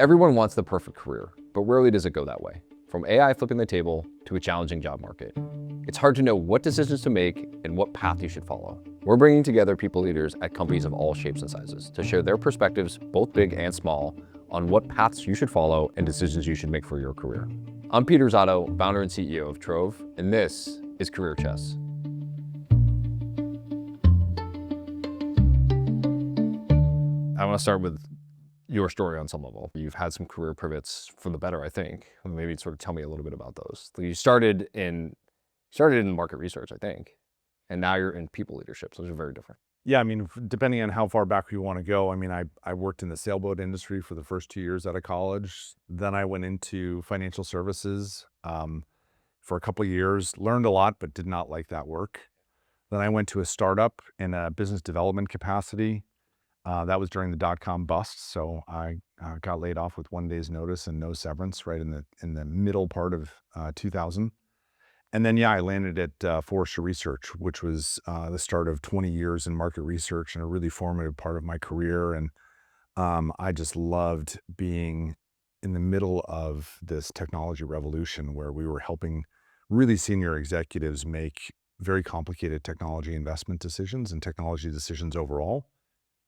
Everyone wants the perfect career, but rarely does it go that way. From AI flipping the table to a challenging job market, it's hard to know what decisions to make and what path you should follow. We're bringing together people leaders at companies of all shapes and sizes to share their perspectives, both big and small, on what paths you should follow and decisions you should make for your career. I'm Peter Zotto, founder and CEO of Trove, and this is Career Chess. I want to start with your story on some level. You've had some career pivots for the better, I think. Maybe sort of tell me a little bit about those. You started in market research, I think, and now you're in people leadership, so those are very different. Yeah, I mean, depending on how far back you want to go, I mean, I worked in the sailboat industry for the first 2 years out of college. Then I went into financial services for a couple of years, learned a lot, but did not like that work. Then I went to a startup in a business development capacity. That was during the dot-com bust, so I got laid off with 1 day's notice and no severance right in the middle part of 2000. And then, I landed at Forrester Research, which was the start of 20 years in market research and a really formative part of my career. And I just loved being in the middle of this technology revolution where we were helping really senior executives make very complicated technology investment decisions and technology decisions overall.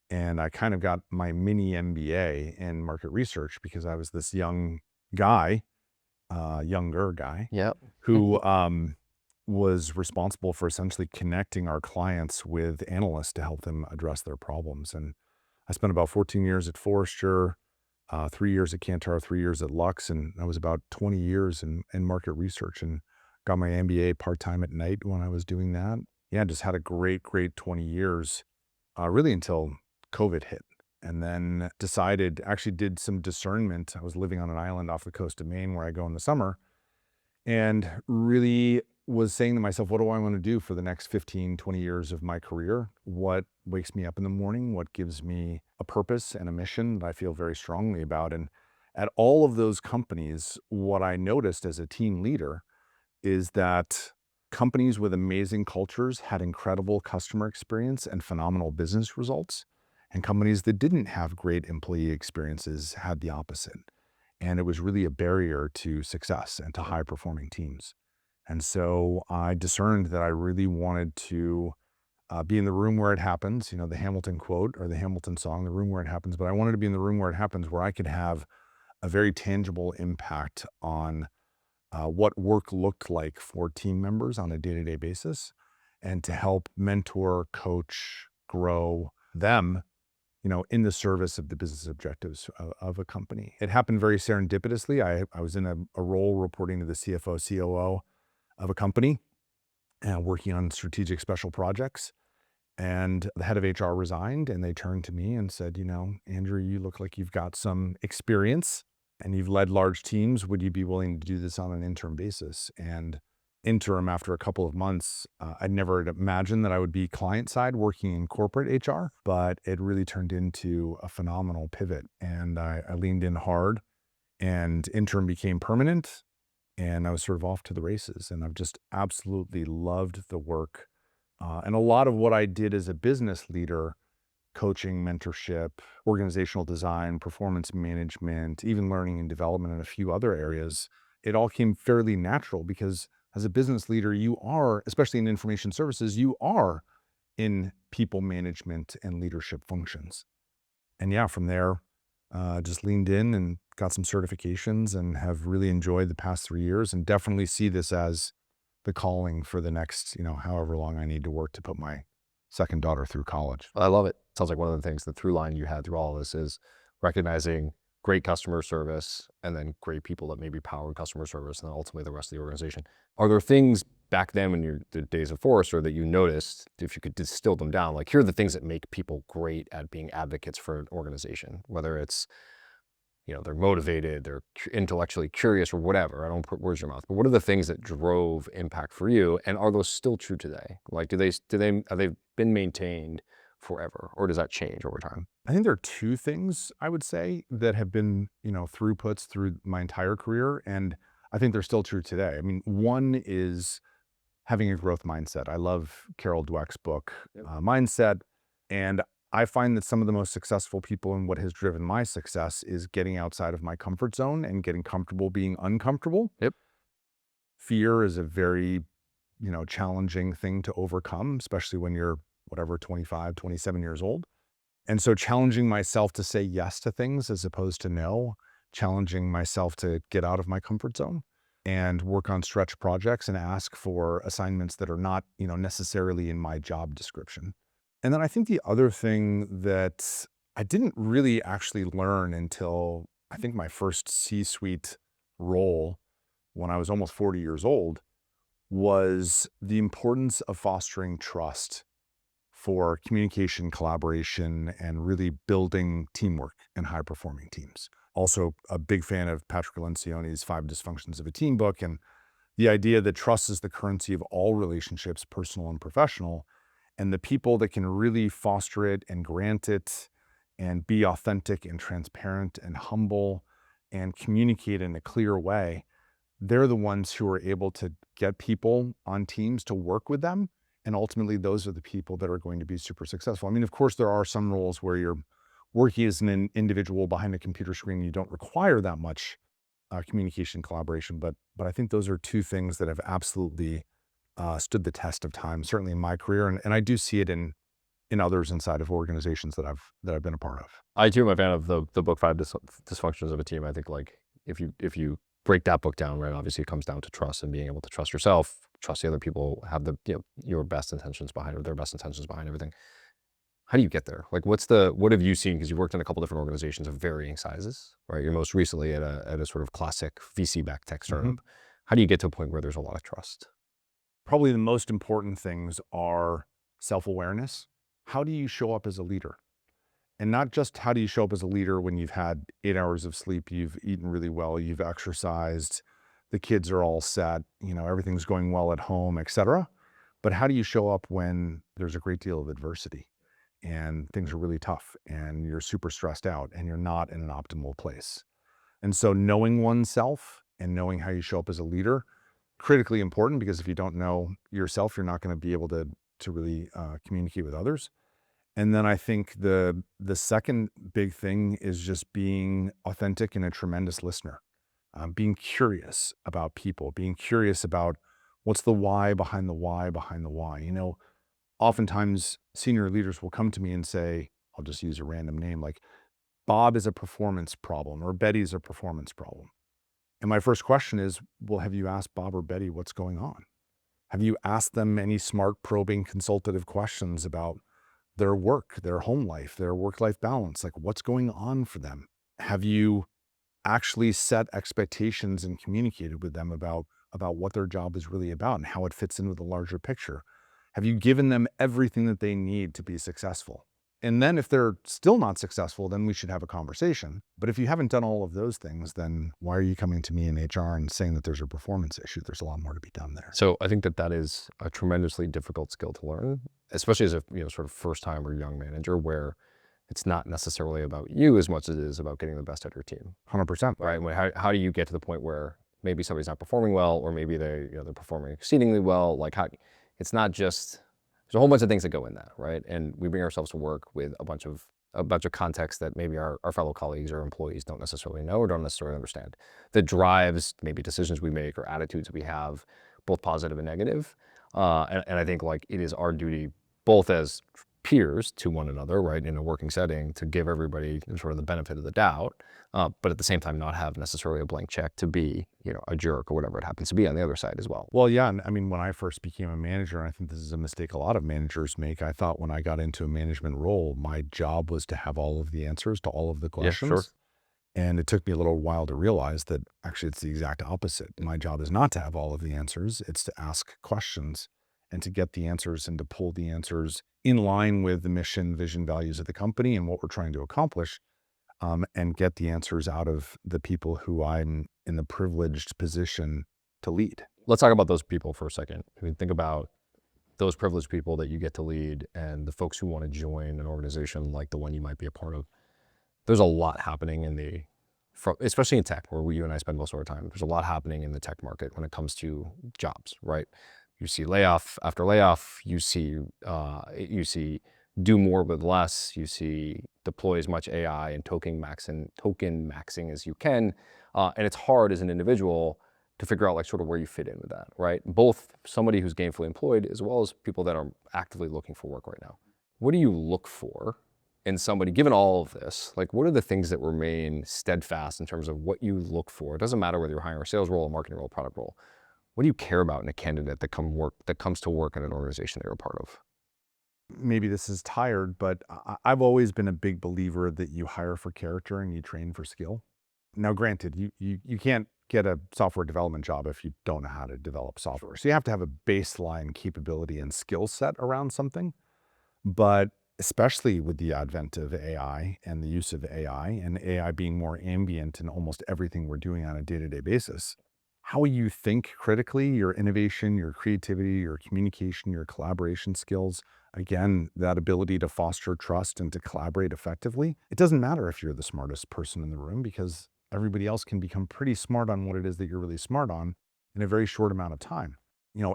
And I kind of got my mini MBA in market research because I was this younger guy, Yep. who was responsible for essentially connecting our clients with analysts to help them address their problems. And I spent about 14 years at Forrester, 3 years at Kantar, 3 years at Lux, and I was about 20 years in market research and got my MBA part-time at night when I was doing that. Yeah, just had a great 20 years, really until COVID hit, and then did some discernment. I was living on an island off the coast of Maine where I go in the summer, and really was saying to myself, what do I want to do for the next 15, 20 years of my career? What wakes me up in the morning? What gives me a purpose and a mission that I feel very strongly about? And at all of those companies, what I noticed as a team leader is that companies with amazing cultures had incredible customer experience and phenomenal business results. And companies that didn't have great employee experiences had the opposite. And it was really a barrier to success and to high-performing teams. And so I discerned that I really wanted to be in the room where it happens, the Hamilton quote or the Hamilton song, the room where it happens. But I wanted to be in the room where it happens, where I could have a very tangible impact on what work looked like for team members on a day-to-day basis, and to help mentor, coach, grow them in the service of the business objectives of a company. It happened very serendipitously. I was in a role reporting to the CFO, COO of a company and working on strategic special projects. And the head of HR resigned, and they turned to me and said, Andrew, you look like you've got some experience and you've led large teams. Would you be willing to do this on an interim basis? And interim, after a couple of months, I'd never imagined that I would be client side working in corporate HR, but it really turned into a phenomenal pivot. And I leaned in hard, and interim became permanent, and I was sort of off to the races. And I've just absolutely loved the work. And a lot of what I did as a business leader, coaching, mentorship, organizational design, performance management, even learning and development, and a few other areas, it all came fairly natural because as a business leader, you are, especially in information services, you are in people management and leadership functions. And from there, just leaned in and got some certifications and have really enjoyed the past 3 years, and definitely see this as the calling for the next, however long I need to work to put my second daughter through college. I love it. Sounds like one of the things, the through line you had through all of this is recognizing great customer service and then great people that maybe power customer service and then ultimately the rest of the organization. Are there things back then in the days of Forrester that you noticed, if you could distill them down, like here are the things that make people great at being advocates for an organization, whether it's, they're motivated, they're intellectually curious or whatever. I don't put words in your mouth, but what are the things that drove impact for you? And are those still true today? Like, have they been maintained forever, or does that change over time? I think there are two things I would say that have been, throughputs through my entire career, and I think they're still true today. I mean, one is having a growth mindset. I love Carol Dweck's book, Mindset, and I find that some of the most successful people and what has driven my success is getting outside of my comfort zone and getting comfortable being uncomfortable. Yep. Fear is a very, challenging thing to overcome, especially when you're whatever, 25, 27 years old. And so challenging myself to say yes to things as opposed to no, challenging myself to get out of my comfort zone and work on stretch projects and ask for assignments that are not, necessarily in my job description. And then I think the other thing that I didn't really actually learn until I think my first C-suite role when I was almost 40 years old was the importance of fostering trust for communication, collaboration, and really building teamwork and high-performing teams. Also, a big fan of Patrick Lencioni's 5 Dysfunctions of a Team book, and the idea that trust is the currency of all relationships, personal and professional, and the people that can really foster it and grant it and be authentic and transparent and humble and communicate in a clear way, they're the ones who are able to get people on teams to work with them. And ultimately, those are the people that are going to be super successful. I mean, of course, there are some roles where you're working as an individual behind a computer screen. You don't require that much communication, collaboration. But I think those are two things that have absolutely stood the test of time, certainly in my career. And I do see it in others inside of organizations that I've been a part of. I too am a fan of the book Five Dysfunctions of a Team. I think like if you break that book down, right, obviously it comes down to trust and being able to trust yourself, trust the other people, have the your best intentions behind or their best intentions behind everything. How do you get there? Like what have you seen? Because you've worked in a couple different organizations of varying sizes, right? You're most recently at a sort of classic VC-backed tech startup. How do you get to a point where there's a lot of trust? Probably the most important things are self-awareness. How do you show up as a leader? And not just how do you show up as a leader when you've had 8 hours of sleep, you've eaten really well, you've exercised, the kids are all set, everything's going well at home, etc. But how do you show up when there's a great deal of adversity and things are really tough and you're super stressed out and you're not in an optimal place? And so knowing oneself and knowing how you show up as a leader, critically important, because if you don't know yourself, you're not going to be able to really communicate with others. And then I think the second big thing is just being authentic and a tremendous listener, being curious about people, being curious about what's the why behind the why behind the why. Oftentimes senior leaders will come to me and say, I'll just use a random name, like Bob is a performance problem or Betty's a performance problem. And my first question is, well, have you asked Bob or Betty what's going on? Have you asked them any smart, probing, consultative questions about their work, their home life, their work-life balance? Like what's going on for them? Have you actually set expectations and communicated with them about what their job is really about and how it fits into the larger picture? Have you given them everything that they need to be successful? And then if they're still not successful, then we should have a conversation. But if you haven't done all of those things, then why are you coming to me in HR and saying that there's a performance issue? There's a lot more to be done there. So I think that is a tremendously difficult skill to learn, especially as a sort of first time or young manager, where it's not necessarily about you as much as it is about getting the best at your team. 100%. Right? How do you get to the point where maybe somebody's not performing well, or maybe they're performing exceedingly well? Like it's not just, there's a whole bunch of things that go in that, right? And we bring ourselves to work with a bunch of context that maybe our fellow colleagues or employees don't necessarily know or don't necessarily understand, that drives maybe decisions we make or attitudes we have, both positive and negative. And I think like it is our duty, both as peers to one another, right, in a working setting, to give everybody sort of the benefit of the doubt, but at the same time not have necessarily a blank check to be, a jerk or whatever it happens to be on the other side as well. Well, yeah. And I mean, when I first became a manager, and I think this is a mistake a lot of managers make, I thought when I got into a management role, my job was to have all of the answers to all of the questions. Yeah, sure. And it took me a little while to realize that actually it's the exact opposite. My job is not to have all of the answers. It's to ask questions and to get the answers and to pull the answers in line with the mission, vision, values of the company and what we're trying to accomplish, and get the answers out of the people who I'm in the privileged position to lead. Let's talk about those people for a second. I mean, think about those privileged people that you get to lead and the folks who want to join an organization like the one you might be a part of. There's a lot happening especially in tech, where you and I spend most of our time. There's a lot happening in the tech market when it comes to jobs, right? You see layoff after layoff. You see do more with less. You see deploy as much AI and token maxing as you can. And it's hard as an individual to figure out like sort of where you fit in with that, right? Both somebody who's gainfully employed as well as people that are actively looking for work right now. What do you look for in somebody, given all of this? Like, what are the things that remain steadfast in terms of what you look for? It doesn't matter whether you're hiring a sales role, a marketing role, a product role. What do you care about in a candidate that comes to work in an organization that you're a part of? Maybe this is tired, but I've always been a big believer that you hire for character and you train for skill. Now, granted, you can't get a software development job if you don't know how to develop software. So you have to have a baseline capability and skill set around something. But especially with the advent of AI and the use of AI, and AI being more ambient in almost everything we're doing on a day-to-day basis, how you think critically, your innovation, your creativity, your communication, your collaboration skills, again, that ability to foster trust and to collaborate effectively. It doesn't matter if you're the smartest person in the room, because everybody else can become pretty smart on what it is that you're really smart on in a very short amount of time.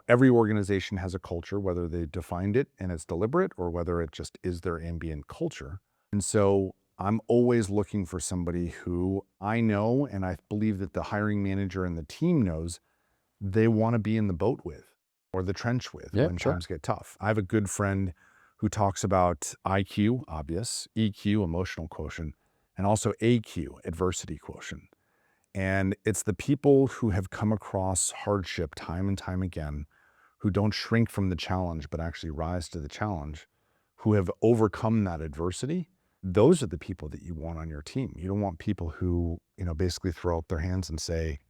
Every organization has a culture, whether they defined it and it's deliberate or whether it just is their ambient culture. And so I'm always looking for somebody who I know, and I believe that the hiring manager and the team knows they want to be in the boat with or the trench with when times get tough. I have a good friend who talks about IQ, obvious, EQ, emotional quotient, and also AQ, adversity quotient. And it's the people who have come across hardship time and time again, who don't shrink from the challenge, but actually rise to the challenge, who have overcome that adversity. Those are the people that you want on your team. You don't want people who, basically throw up their hands and say,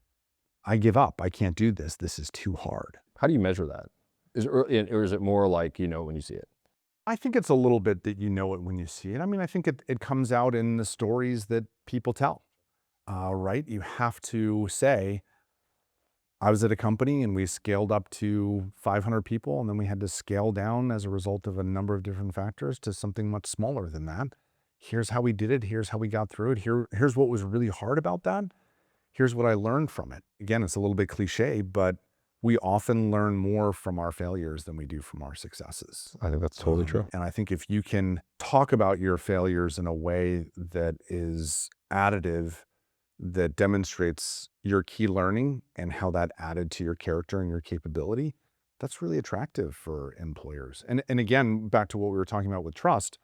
I give up. I can't do this. This is too hard. How do you measure that? Or is it more like, when you see it? I think it's a little bit that you know it when you see it. I mean, I think it comes out in the stories that people tell, right? You have to say, I was at a company and we scaled up to 500 people, and then we had to scale down as a result of a number of different factors to something much smaller than that. Here's how we did it. Here's how we got through it. Here's what was really hard about that. Here's what I learned from it. Again, it's a little bit cliche, but we often learn more from our failures than we do from our successes. I think that's totally true. And I think if you can talk about your failures in a way that is additive, that demonstrates your key learning and how that added to your character and your capability, that's really attractive for employers. And again, back to what we were talking about with trust,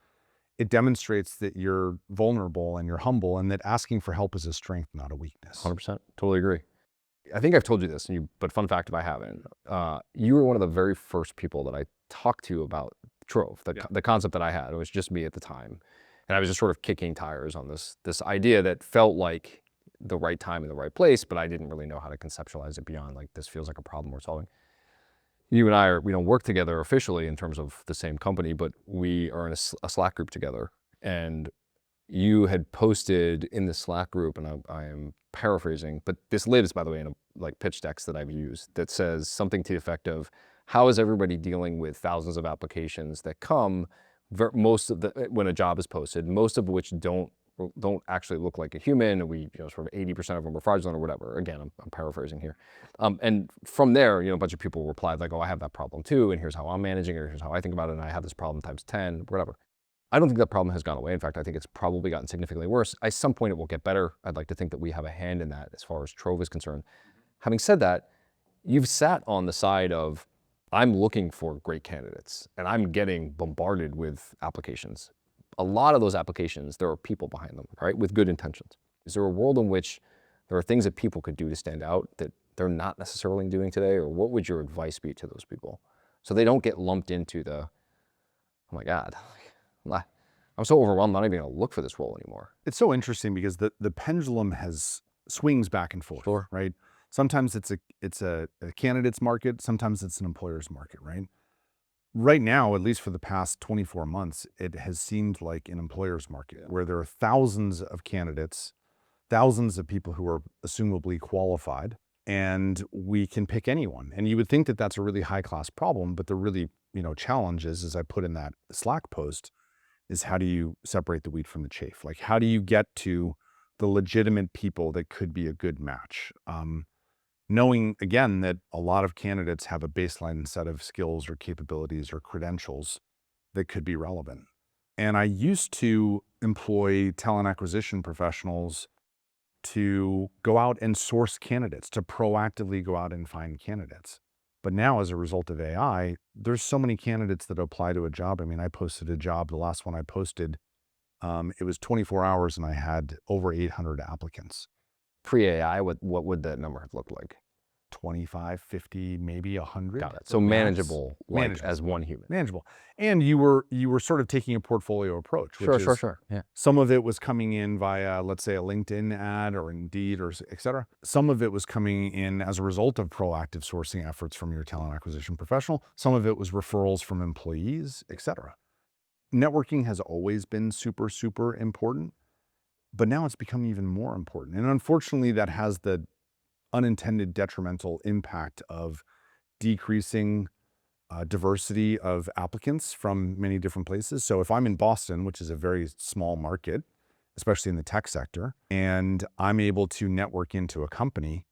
it demonstrates that you're vulnerable and you're humble, and that asking for help is a strength, not a weakness. 100%. Totally agree. I think I've told you this, but fun fact if I haven't, you were one of the very first people that I talked to about Trove, the concept that I had. It was just me at the time. And I was just sort of kicking tires on this idea that felt like the right time in the right place, but I didn't really know how to conceptualize it beyond like, this feels like a problem we solving. You and I we don't work together officially in terms of the same company, but we are in a Slack group together. And you had posted in the Slack group, and I am paraphrasing, but this lives, by the way, in like pitch decks that I've used, that says something to the effect of, how is everybody dealing with thousands of applications that come, when a job is posted, most of which don't actually look like a human, and we, sort of 80% of them are fraudulent or whatever. Again, I'm paraphrasing here. And from there, a bunch of people replied like, oh, I have that problem too, and here's how I'm managing it, or here's how I think about it, and I have this problem times 10, whatever. I don't think that problem has gone away. In fact, I think it's probably gotten significantly worse. At some point it will get better. I'd like to think that we have a hand in that as far as Trove is concerned. Having said that, you've sat on the side of, I'm looking for great candidates and I'm getting bombarded with applications. A lot of those applications, there are people behind them, right, with good intentions. Is there a world in which there are things that people could do to stand out that they're not necessarily doing today? Or what would your advice be to those people so they don't get lumped into the, oh my God, I'm so overwhelmed, I'm not even gonna look for this role anymore. It's so interesting because the pendulum swings back and forth, Sure. right? Sometimes it's a candidate's market, sometimes it's an employer's market, right? Right now, at least for the past 24 months, it has seemed like an employer's market where there are thousands of candidates, thousands of people who are assumably qualified, and we can pick anyone. And you would think that that's a really high-class problem, but the really, challenge is, as I put in that Slack post, is how do you separate the wheat from the chaff? Like, how do you get to the legitimate people that could be a good match? Knowing, again, that a lot of candidates have a baseline set of skills or capabilities or credentials that could be relevant. And I used to employ talent acquisition professionals to go out and source candidates, to proactively go out and find candidates. But now, as a result of AI, there's so many candidates that apply to a job. I mean, I posted a job, the last one I posted, it was 24 hours and I had over 800 applicants. Pre-AI, what would that number have looked like? 25, 50, maybe 100. Got it. So manageable, like Manageable. as one human. Manageable. And you were sort of taking a portfolio approach, which is Sure. Yeah. some of it was coming in via, let's say, a LinkedIn ad or Indeed or et cetera. Some of it was coming in as a result of proactive sourcing efforts from your talent acquisition professional. Some of it was referrals from employees, et cetera. Networking has always been super, super important, but now it's become even more important. And unfortunately, that has the unintended detrimental impact of decreasing diversity of applicants from many different places. So if I'm in Boston, which is a very small market, especially in the tech sector, and I'm able to network into a company,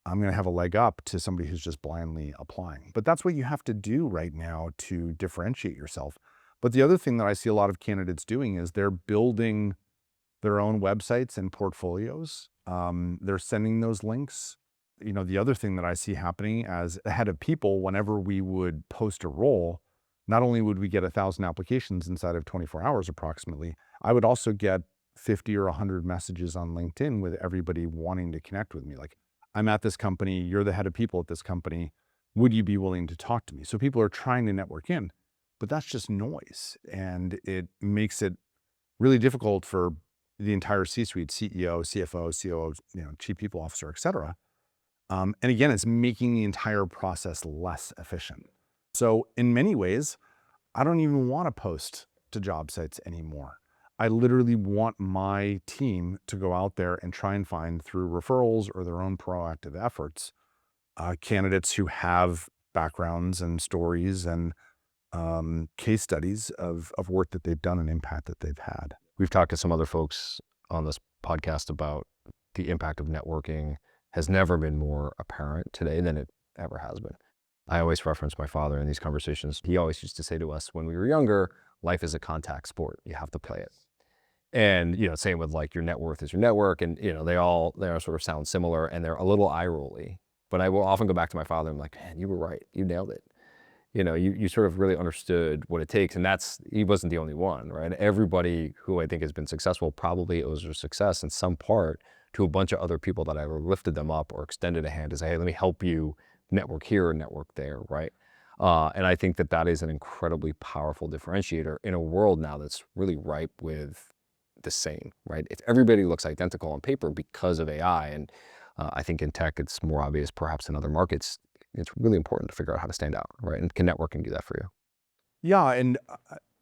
I'm going to have a leg up to somebody who's just blindly applying. But that's what you have to do right now to differentiate yourself. But the other thing that I see a lot of candidates doing is they're building their own websites and portfolios. They're sending those links. You know, the other thing that I see happening as a head of people, whenever we would post a role, not only would we get 1,000 applications inside of 24 hours approximately, I would also get 50 or 100 messages on LinkedIn with everybody wanting to connect with me. Like, I'm at this company, you're the head of people at this company, would you be willing to talk to me? So people are trying to network in, but that's just noise. And it makes it really difficult for the entire C-suite, CEO, CFO, COO, chief people officer, et cetera. And again, it's making the entire process less efficient. So in many ways, I don't even want to post to job sites anymore. I literally want my team to go out there and try and find, through referrals or their own proactive efforts, candidates who have backgrounds and stories and case studies of work that they've done and impact that they've had. We've talked to some other folks on this podcast about the impact of networking has never been more apparent today than it ever has been. I always reference my father in these conversations. He always used to say to us when we were younger, life is a contact sport. You have to play it. And, same with like your net worth is your network. And, they all sort of sound similar and they're a little eye-rolly. But I will often go back to my father and I'm like, man, you were right. You nailed it. You sort of really understood what it takes. And he wasn't the only one, right? Everybody who I think has been successful probably owes their success in some part to a bunch of other people that either lifted them up or extended a hand to say, hey, let me help you network here or network there, right? And I think that is an incredibly powerful differentiator in a world now that's really ripe with the same, right? Everybody looks identical on paper because of AI. And I think in tech, it's more obvious perhaps in other markets. It's really important to figure out how to stand out, right? And can networking do that for you? Yeah, and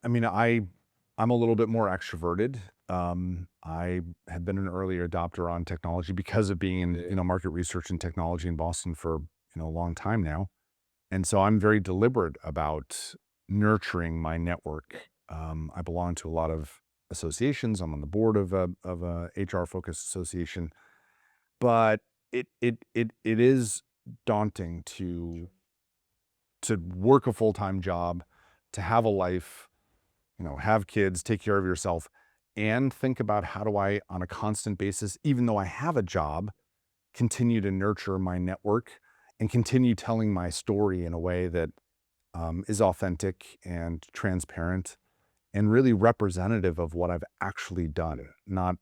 I mean, I'm a little bit more extroverted. I have been an early adopter on technology because of being in market research and technology in Boston for a long time now, and so I'm very deliberate about nurturing my network. I belong to a lot of associations. I'm on the board of a HR focused association, but it is daunting to work a full-time job, to have a life, have kids, take care of yourself, and think about how do I, on a constant basis, even though I have a job, continue to nurture my network and continue telling my story in a way that is authentic and transparent and really representative of what I've actually done, not,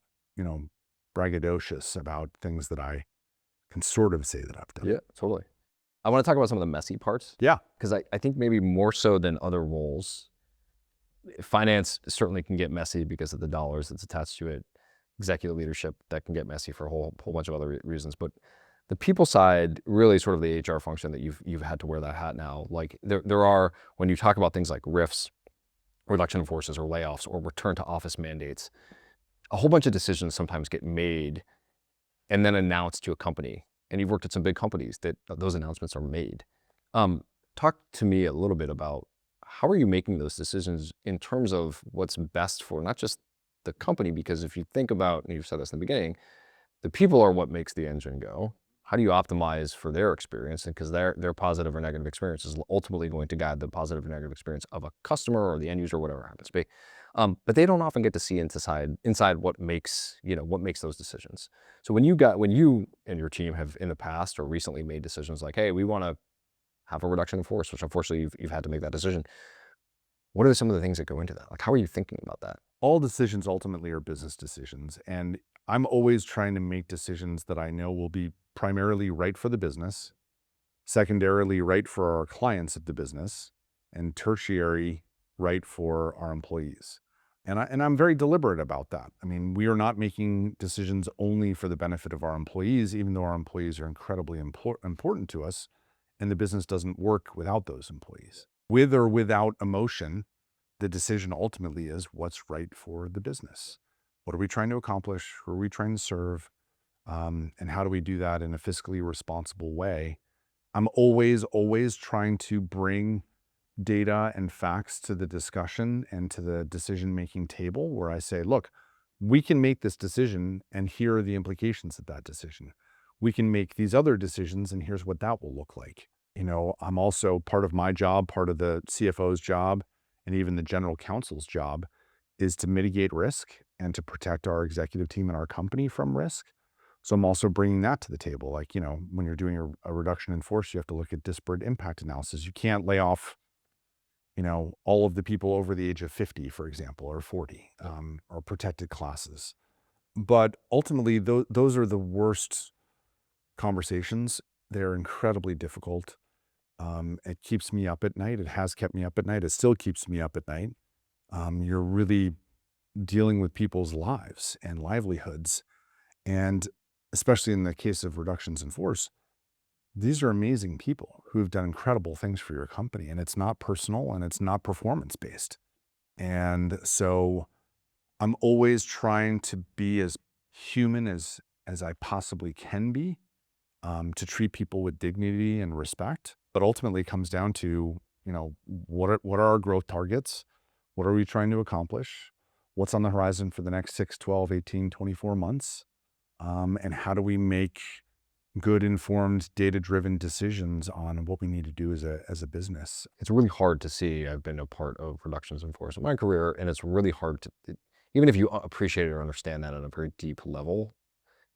braggadocious about things that I can sort of say that I've done. Yeah, totally. I want to talk about some of the messy parts. Yeah. Because I think maybe more so than other roles, finance certainly can get messy because of the dollars that's attached to it. Executive leadership, that can get messy for a whole bunch of other reasons. But the people side, really sort of the HR function that you've had to wear that hat now. Like there are, when you talk about things like RIFs, reduction in forces or layoffs or return to office mandates, a whole bunch of decisions sometimes get made and then announced to a company. And you've worked at some big companies that those announcements are made. Talk to me a little bit about how are you making those decisions in terms of what's best for not just the company, because if you think about, and you've said this in the beginning, the people are what makes the engine go. How do you optimize for their experience? And because their positive or negative experience is ultimately going to guide the positive or negative experience of a customer or the end user, whatever it happens to be. But they don't often get to see inside what makes, what makes those decisions. So when you and your team have in the past or recently made decisions like, hey, we want to have a reduction in force, which unfortunately you've had to make that decision. What are some of the things that go into that? Like, how are you thinking about that? All decisions ultimately are business decisions. And I'm always trying to make decisions that I know will be primarily right for the business, secondarily right for our clients at the business, and tertiary right for our employees. And I'm very deliberate about that. I mean, we are not making decisions only for the benefit of our employees, even though our employees are incredibly important to us, and the business doesn't work without those employees. With or without emotion, the decision ultimately is what's right for the business. What are we trying to accomplish? Who are we trying to serve? And how do we do that in a fiscally responsible way? I'm always trying to bring data and facts to the discussion and to the decision-making table where I say, look, we can make this decision and here are the implications of that decision. We can make these other decisions and here's what that will look like. I'm also part of my job, part of the CFO's job, and even the general counsel's job is to mitigate risk and to protect our executive team and our company from risk. So I'm also bringing that to the table. Like, when you're doing a reduction in force, you have to look at disparate impact analysis. You can't lay off, all of the people over the age of 50, for example, or 40, or protected classes. But ultimately, those are the worst conversations. They're incredibly difficult. It keeps me up at night. It has kept me up at night. It still keeps me up at night. You're really dealing with people's lives and livelihoods. And especially in the case of reductions in force, these are amazing people who have done incredible things for your company. And it's not personal and it's not performance based. And so I'm always trying to be as human as I possibly can be, to treat people with dignity and respect. But ultimately it comes down to, what are our growth targets? What are we trying to accomplish? What's on the horizon for the next 6, 12, 18, 24 months? And how do we make good, informed, data-driven decisions on what we need to do as a business? It's really hard to see. I've been a part of reductions in force in my career, and it's really hard even if you appreciate it or understand that at a very deep level,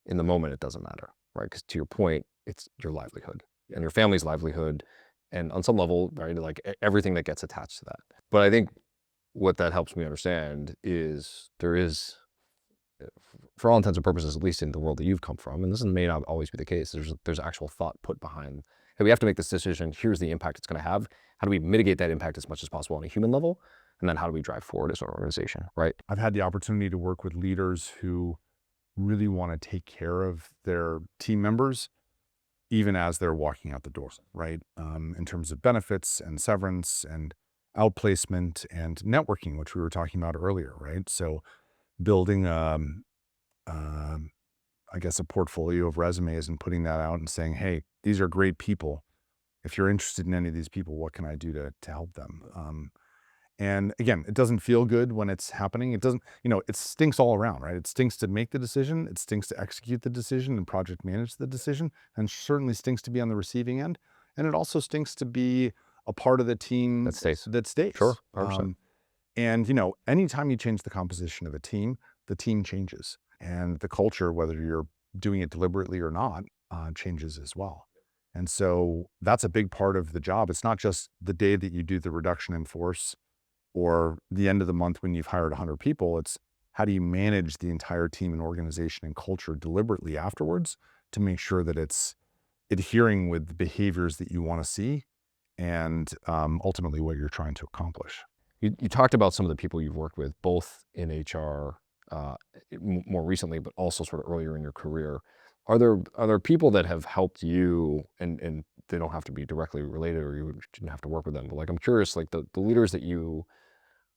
in the moment, it doesn't matter, right? Because to your point, it's your livelihood and your family's livelihood. And on some level, right, like everything that gets attached to that. But I think what that helps me understand is there is, for all intents and purposes, at least in the world that you've come from, and this may not always be the case, there's actual thought put behind, hey, we have to make this decision. Here's the impact it's going to have. How do we mitigate that impact as much as possible on a human level? And then how do we drive forward as an organization, right? I've had the opportunity to work with leaders who really want to take care of their team members, even as they're walking out the door, right? In terms of benefits and severance and outplacement and networking, which we were talking about earlier, right? So building, I guess, a portfolio of resumes and putting that out and saying, hey, these are great people. If you're interested in any of these people, what can I do to help them? And again, it doesn't feel good when it's happening. It doesn't, it stinks all around, right? It stinks to make the decision. It stinks to execute the decision and project manage the decision, and certainly stinks to be on the receiving end. And it also stinks to be a part of the team That stays. That stays. Sure, 100%. And anytime you change the composition of a team, the team changes, and the culture, whether you're doing it deliberately or not, changes as well. And so that's a big part of the job. It's not just the day that you do the reduction in force or the end of the month when you've hired 100 people. It's how do you manage the entire team and organization and culture deliberately afterwards to make sure that it's adhering with the behaviors that you want to see and ultimately what you're trying to accomplish. You talked about some of the people you've worked with, both in HR more recently, but also sort of earlier in your career. Are there people that have helped you, and they don't have to be directly related or you didn't have to work with them, but like I'm curious, like the leaders that you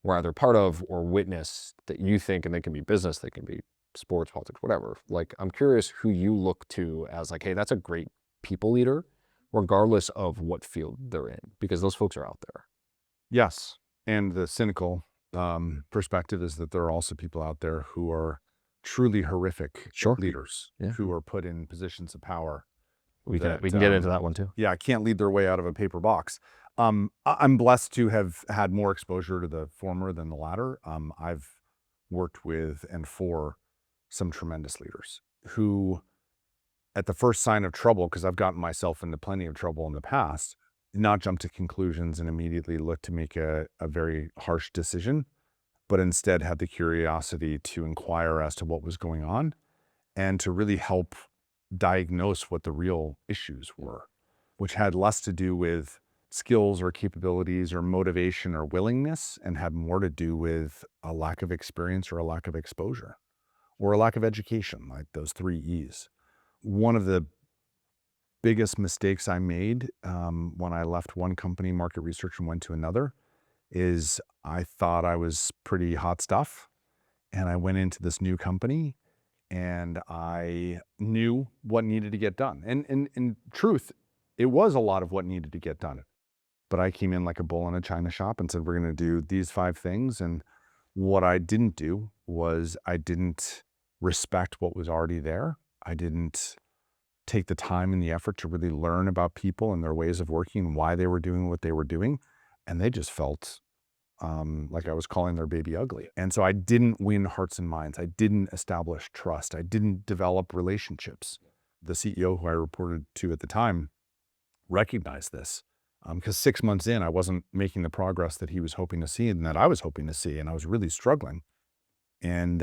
were either part of or witnessed that you think, and they can be business, they can be sports, politics, whatever. Like I'm curious who you look to as like, hey, that's a great people leader, regardless of what field they're in, because those folks are out there. Yes. And the cynical perspective is that there are also people out there who are truly horrific leaders who are put in positions of power. We can get into that one too. Yeah, can't lead their way out of a paper box. I'm blessed to have had more exposure to the former than the latter. I've worked with and for some tremendous leaders who, at the first sign of trouble, because I've gotten myself into plenty of trouble in the past, did not jump to conclusions and immediately look to make a very harsh decision, but instead had the curiosity to inquire as to what was going on and to really help diagnose what the real issues were, which had less to do with skills or capabilities or motivation or willingness and had more to do with a lack of experience or a lack of exposure or a lack of education, like those 3 E's. One of the biggest mistakes I made when I left one company, market research, and went to another is I thought I was pretty hot stuff. And I went into this new company and I knew what needed to get done. And in truth, it was a lot of what needed to get done. But I came in like a bull in a china shop and said, we're going to do these 5 things. And what I didn't do was I didn't respect what was already there. I didn't take the time and the effort to really learn about people and their ways of working and why they were doing what they were doing. And they just felt like I was calling their baby ugly. And so I didn't win hearts and minds. I didn't establish trust. I didn't develop relationships. The CEO who I reported to at the time recognized this because 6 months in, I wasn't making the progress that he was hoping to see and that I was hoping to see. And I was really struggling. And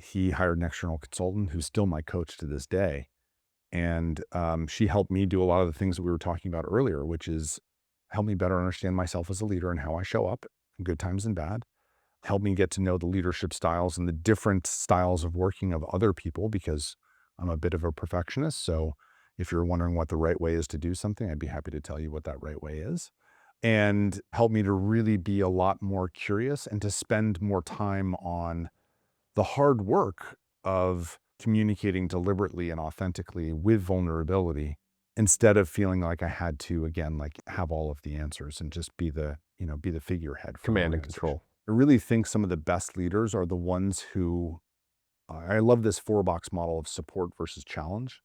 he hired an external consultant who's still my coach to this day. And she helped me do a lot of the things that we were talking about earlier, which is help me better understand myself as a leader and how I show up in good times and bad. Help me get to know the leadership styles and the different styles of working of other people, because I'm a bit of a perfectionist. So if you're wondering what the right way is to do something, I'd be happy to tell you what that right way is. And help me to really be a lot more curious and to spend more time on the hard work of communicating deliberately and authentically with vulnerability, instead of feeling like I had to, again, like have all of the answers and just be the figurehead for Command and control. I really think some of the best leaders are the ones who, I love this 4-box model of support versus challenge.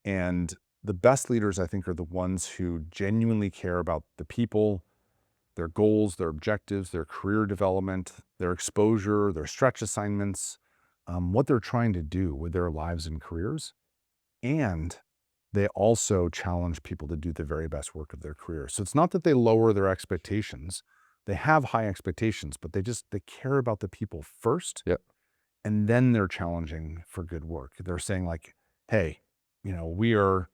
And the best leaders, I think, are the ones who genuinely care about the people, their goals, their objectives, their career development, their exposure, their stretch assignments, what they're trying to do with their lives and careers. And they also challenge people to do the very best work of their career. So it's not that they lower their expectations. They have high expectations, but they care about the people first. Yep. And then they're challenging for good work. They're saying like, hey, we are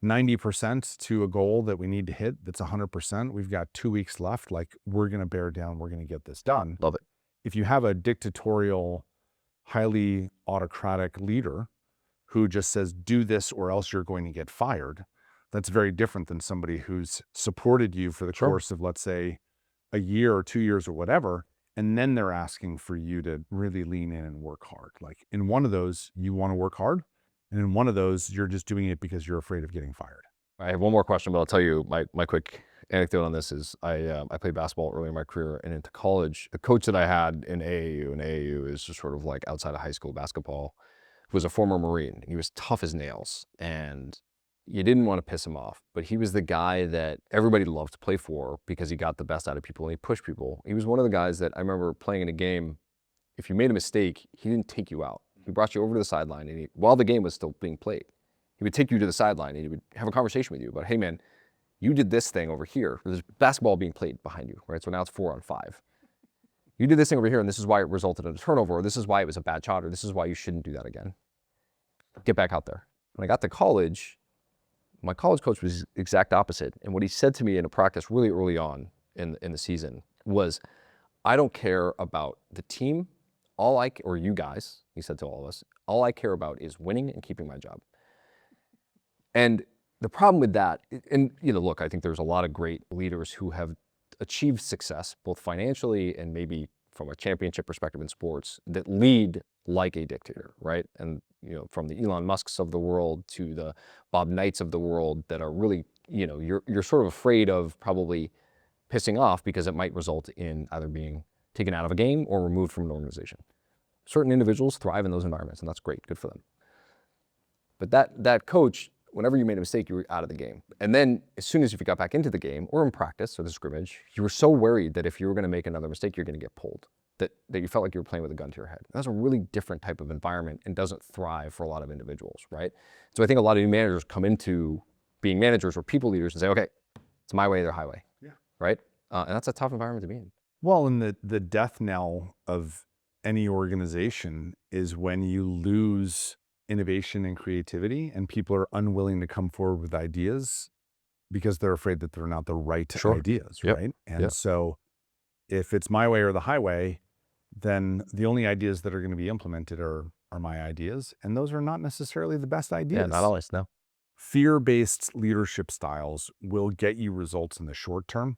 90% to a goal that we need to hit. That's 100%. We've got 2 weeks left. Like, we're going to bear down. We're going to get this done. Love it. If you have a dictatorial, highly autocratic leader who just says, do this or else you're going to get fired, that's very different than somebody who's supported you for the course of, let's say, a year or 2 years or whatever. And then they're asking for you to really lean in and work hard. Like, in one of those, you want to work hard. And in one of those, you're just doing it because you're afraid of getting fired. I have one more question, but I'll tell you my quick anecdote on this is I played basketball early in my career and into college. A coach that I had in AAU, and AAU is just sort of like outside of high school basketball, was a former Marine. He was tough as nails and you didn't want to piss him off, but he was the guy that everybody loved to play for because he got the best out of people and he pushed people. He was one of the guys that I remember playing in a game. If you made a mistake, he didn't take you out. He brought you over to the sideline and while the game was still being played, he would take you to the sideline and he would have a conversation with you about, hey man, you did this thing over here. There's basketball being played behind you, right? So now it's 4-on-5. You did this thing over here and this is why it resulted in a turnover, or this is why it was a bad shot, or this is why you shouldn't do that again. Get back out there. When I got to college, my college coach was the exact opposite. And what he said to me in a practice really early on in the season was, I don't care about the team. Or you guys, he said to all of us, all I care about is winning and keeping my job. And the problem with that, and look, I think there's a lot of great leaders who have achieved success, both financially and maybe from a championship perspective in sports, that lead like a dictator, right? And from the Elon Musks of the world to the Bob Knights of the world that are really, you're sort of afraid of probably pissing off because it might result in either being taken out of a game or removed from an organization. Certain individuals thrive in those environments, and that's great, good for them. But that coach whenever you made a mistake, you were out of the game. And then as soon as you got back into the game or in practice or the scrimmage, you were so worried that if you were going to make another mistake, you're going to get pulled, that you felt like you were playing with a gun to your head. That's a really different type of environment and doesn't thrive for a lot of individuals, right? So I think a lot of new managers come into being managers or people leaders and say, okay, it's my way or the highway, right? And that's a tough environment to be in. Well, and the death knell of any organization is when you lose innovation and creativity and people are unwilling to come forward with ideas because they're afraid that they're not the right ideas, right? And so if it's my way or the highway, then the only ideas that are going to be implemented are my ideas. And those are not necessarily the best ideas. Yeah, not always, no. Fear-based leadership styles will get you results in the short term,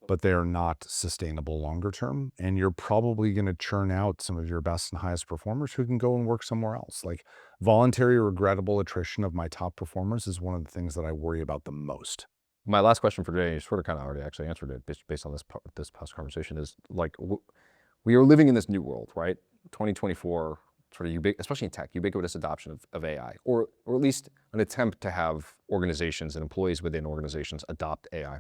but they are not sustainable longer term. And you're probably going to churn out some of your best and highest performers who can go and work somewhere else. Like voluntary, regrettable attrition of my top performers is one of the things that I worry about the most. My last question for today, you sort of kind of already actually answered it based on this past conversation, is like, we are living in this new world, right? 2024, sort of especially in tech, ubiquitous adoption of AI, or at least an attempt to have organizations and employees within organizations adopt AI.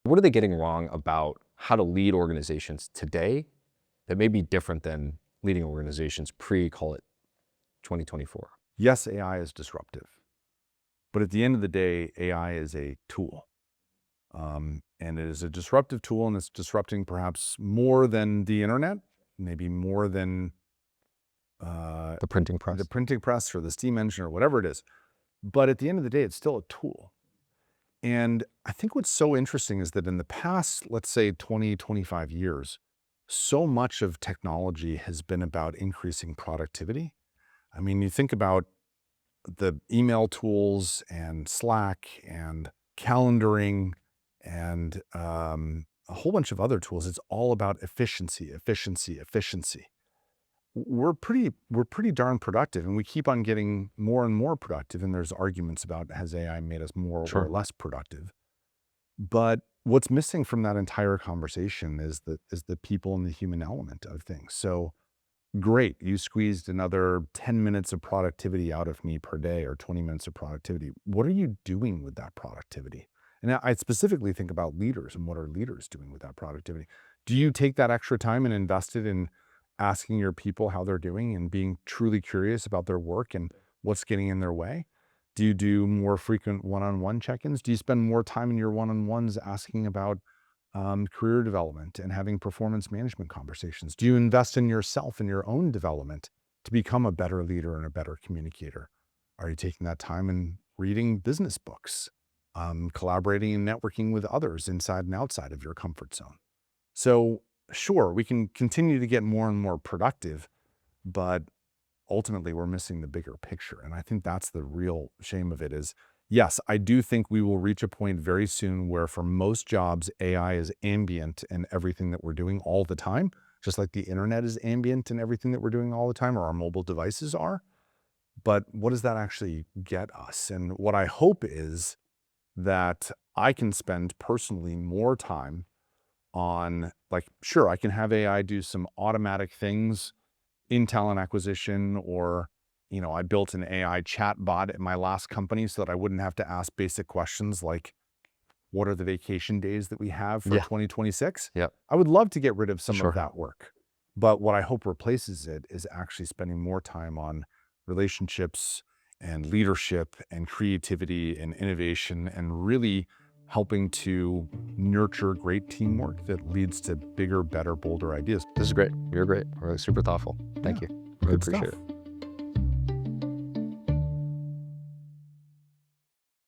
What are they getting wrong about how to lead organizations today that may be different than leading organizations call it 2024? Yes, AI is disruptive, but at the end of the day, AI is a tool. And it is a disruptive tool, and it's disrupting perhaps more than the internet, maybe more than the printing press or the steam engine or whatever it is. But at the end of the day, it's still a tool. And I think what's so interesting is that in the past, let's say 20, 25 years, so much of technology has been about increasing productivity. I mean, you think about the email tools and Slack and calendaring and a whole bunch of other tools. It's all about efficiency, efficiency, efficiency. We're pretty darn productive, and we keep on getting more and more productive. And there's arguments about, has AI made us more or less productive? But what's missing from that entire conversation is the people and the human element of things. So great, you squeezed another 10 minutes of productivity out of me per day, or 20 minutes of productivity. What are you doing with that productivity? And I specifically think about leaders and what are leaders doing with that productivity? Do you take that extra time and invest it in asking your people how they're doing and being truly curious about their work and what's getting in their way? Do you do more frequent one-on-one check-ins? Do you spend more time in your one-on-ones asking about career development and having performance management conversations? Do you invest in yourself and your own development to become a better leader and a better communicator? Are you taking that time and reading business books, collaborating and networking with others inside and outside of your comfort zone? So sure, we can continue to get more and more productive, but ultimately we're missing the bigger picture. And I think that's the real shame of it is, yes, I do think we will reach a point very soon where for most jobs, AI is ambient in everything that we're doing all the time, just like the internet is ambient in everything that we're doing all the time, or our mobile devices are. But what does that actually get us? And what I hope is that I can spend personally more time on, like, sure, I can have AI do some automatic things in talent acquisition, or, I built an AI chat bot at my last company so that I wouldn't have to ask basic questions like, what are the vacation days that we have for 2026? Yeah. I would love to get rid of some of that work. But what I hope replaces it is actually spending more time on relationships and leadership and creativity and innovation, and really helping to nurture great teamwork that leads to bigger, better, bolder ideas. This is great. You're great. We're super thoughtful. Thank you. Really appreciate it.